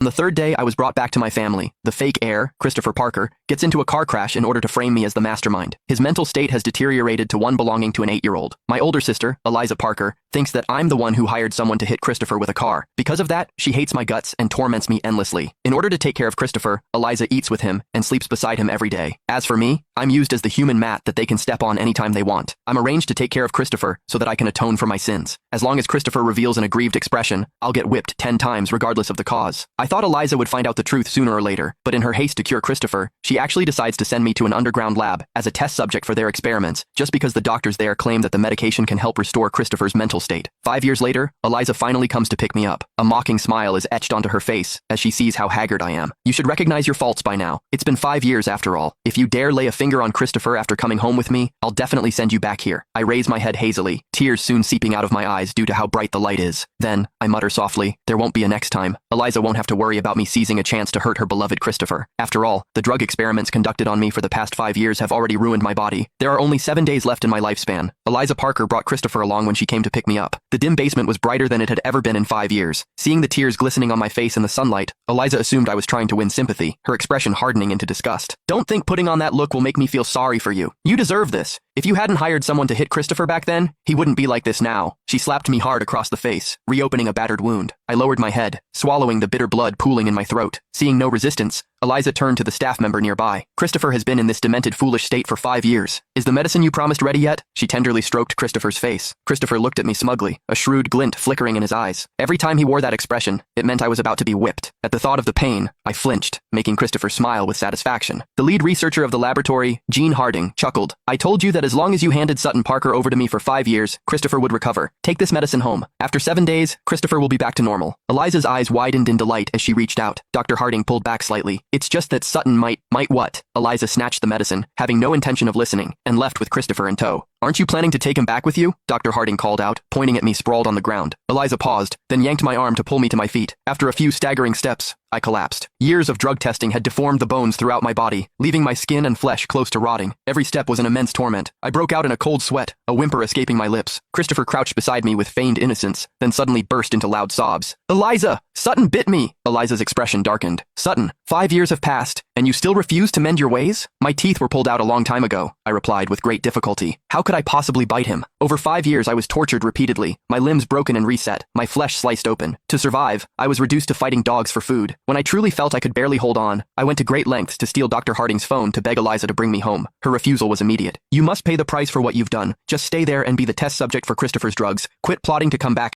On the third day, I was brought back to my family. The fake heir, Christopher Parker, gets into a car crash in order to frame me as the mastermind. His mental state has deteriorated to one belonging to an 8-year-old. My older sister, Eliza Parker, thinks that I'm the one who hired someone to hit Christopher with a car. Because of that, she hates my guts and torments me endlessly. In order to take care of Christopher, Eliza eats with him and sleeps beside him every day. As for me, I'm used as the human mat that they can step on anytime they want. I'm arranged to take care of Christopher so that I can atone for my sins. As long as Christopher reveals an aggrieved expression, I'll get whipped 10 times regardless of the cause. I thought Eliza would find out the truth sooner or later, but in her haste to cure Christopher, she actually decides to send me to an underground lab as a test subject for their experiments, just because the doctors there claim that the medication can help restore Christopher's mental state. 5 years later, Eliza finally comes to pick me up. A mocking smile is etched onto her face as she sees how haggard I am. You should recognize your faults by now. It's been 5 years after all. If you dare lay a finger on Christopher after coming home with me, I'll definitely send you back here. I raise my head hazily, tears soon seeping out of my eyes due to how bright the light is. Then, I mutter softly, there won't be a next time. Eliza won't have to worry about me seizing a chance to hurt her beloved Christopher. After all, the drug experiments conducted on me for the past 5 years have already ruined my body. There are only 7 days left in my lifespan. Eliza Parker brought Christopher along when she came to pick me up. The dim basement was brighter than it had ever been in 5 years. Seeing the tears glistening on my face in the sunlight, Eliza assumed I was trying to win sympathy, her expression hardening into disgust. Don't think putting on that look will make me feel sorry for you. You deserve this. If you hadn't hired someone to hit Christopher back then, he wouldn't be like this now. She slapped me hard across the face, reopening a battered wound. I lowered my head, swallowing the bitter blood pooling in my throat. Seeing no resistance, Eliza turned to the staff member nearby. Christopher has been in this demented, foolish state for 5 years. Is the medicine you promised ready yet? She tenderly stroked Christopher's face. Christopher looked at me smugly, a shrewd glint flickering in his eyes. Every time he wore that expression, it meant I was about to be whipped. At the thought of the pain, I flinched, making Christopher smile with satisfaction. The lead researcher of the laboratory, Gene Harding, chuckled. I told you that as long as you handed Sutton Parker over to me for 5 years, Christopher would recover. Take this medicine home. After 7 days, Christopher will be back to normal. Eliza's eyes widened in delight as she reached out. Dr. Harding pulled back slightly. It's just that Sutton might what? Eliza snatched the medicine, having no intention of listening, and left with Christopher in tow. Aren't you planning to take him back with you? Dr. Harding called out, pointing at me sprawled on the ground. Eliza paused, then yanked my arm to pull me to my feet. After a few staggering steps, I collapsed. Years of drug testing had deformed the bones throughout my body, leaving my skin and flesh close to rotting. Every step was an immense torment. I broke out in a cold sweat, a whimper escaping my lips. Christopher crouched beside me with feigned innocence, then suddenly burst into loud sobs. Eliza! Sutton bit me! Eliza's expression darkened. Sutton, 5 years have passed, and you still refuse to mend your ways? My teeth were pulled out a long time ago, I replied with great difficulty. How could I possibly bite him? Over 5 years I was tortured repeatedly, my limbs broken and reset, my flesh sliced open. To survive, I was reduced to fighting dogs for food. When I truly felt I could barely hold on, I went to great lengths to steal Dr. Harding's phone to beg Eliza to bring me home. Her refusal was immediate. You must pay the price for what you've done. Just stay there and be the test subject for Christopher's drugs. Quit plotting to come back.